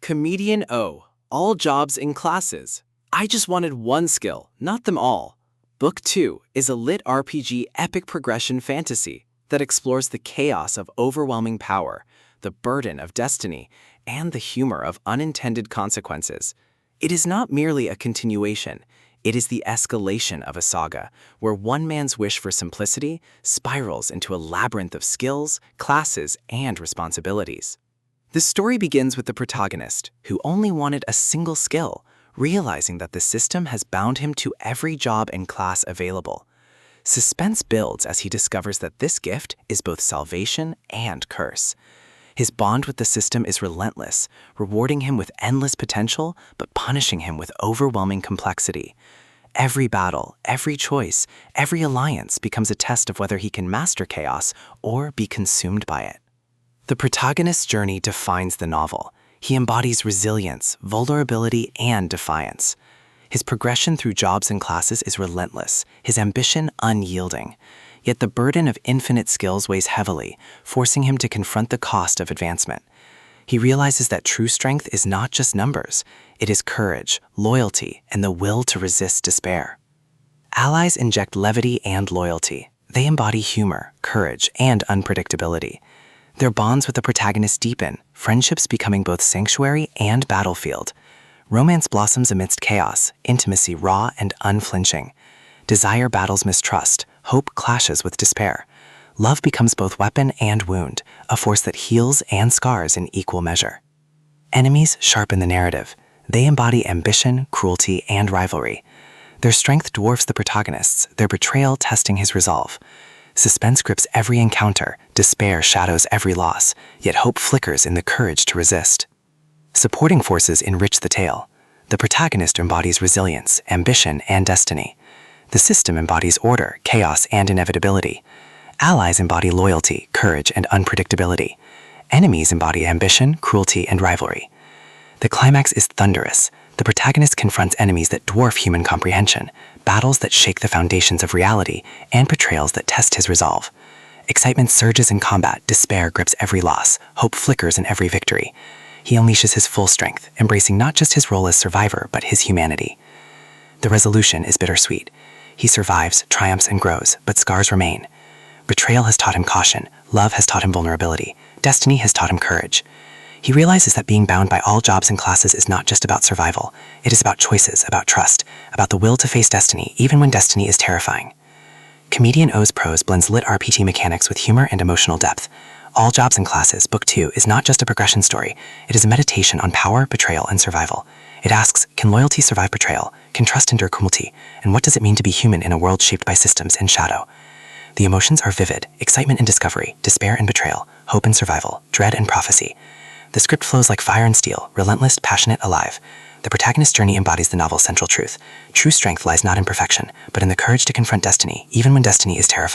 Comedian0 L, all jobs in classes. I just wanted one skill, not them all. Book 2 is a lit RPG epic progression fantasy that explores the chaos of overwhelming power, the burden of destiny, and the humor of unintended consequences. It is not merely a continuation, it is the escalation of a saga, where one man's wish for simplicity spirals into a labyrinth of skills, classes, and responsibilities. The story begins with the protagonist, who only wanted a single skill, realizing that the system has bound him to every job and class available. Suspense builds as he discovers that this gift is both salvation and curse. His bond with the system is relentless, rewarding him with endless potential, but punishing him with overwhelming complexity. Every battle, every choice, every alliance becomes a test of whether he can master chaos or be consumed by it. The protagonist's journey defines the novel. He embodies resilience, vulnerability, and defiance. His progression through jobs and classes is relentless, his ambition unyielding. Yet the burden of infinite skills weighs heavily, forcing him to confront the cost of advancement. He realizes that true strength is not just numbers, it is courage, loyalty, and the will to resist despair. Allies inject levity and loyalty. They embody humor, courage, and unpredictability. Their bonds with the protagonist deepen, friendships becoming both sanctuary and battlefield. Romance blossoms amidst chaos, intimacy raw and unflinching. Desire battles mistrust, hope clashes with despair. Love becomes both weapon and wound, a force that heals and scars in equal measure. Enemies sharpen the narrative. They embody ambition, cruelty, and rivalry. Their strength dwarfs the protagonist's, their betrayal testing his resolve. Suspense grips every encounter, despair shadows every loss, yet hope flickers in the courage to resist. Supporting forces enrich the tale. The protagonist embodies resilience, ambition, and destiny. The system embodies order, chaos, and inevitability. Allies embody loyalty, courage, and unpredictability. Enemies embody ambition, cruelty, and rivalry. The climax is thunderous. The protagonist confronts enemies that dwarf human comprehension, battles that shake the foundations of reality, and betrayals that test his resolve. Excitement surges in combat, despair grips every loss, hope flickers in every victory. He unleashes his full strength, embracing not just his role as survivor, but his humanity. The resolution is bittersweet. He survives, triumphs, and grows, but scars remain. Betrayal has taught him caution, love has taught him vulnerability, destiny has taught him courage. He realizes that being bound by all jobs and classes is not just about survival. It is about choices, about trust, about the will to face destiny, even when destiny is terrifying. Comedian0's prose blends lit RPG mechanics with humor and emotional depth. All Jobs and Classes, Book 2, is not just a progression story. It is a meditation on power, betrayal, and survival. It asks, can loyalty survive betrayal? Can trust endure cruelty? And what does it mean to be human in a world shaped by systems and shadow? The emotions are vivid: excitement and discovery, despair and betrayal, hope and survival, dread and prophecy. The script flows like fire and steel, relentless, passionate, alive. The protagonist's journey embodies the novel's central truth. True strength lies not in perfection, but in the courage to confront destiny, even when destiny is terrifying.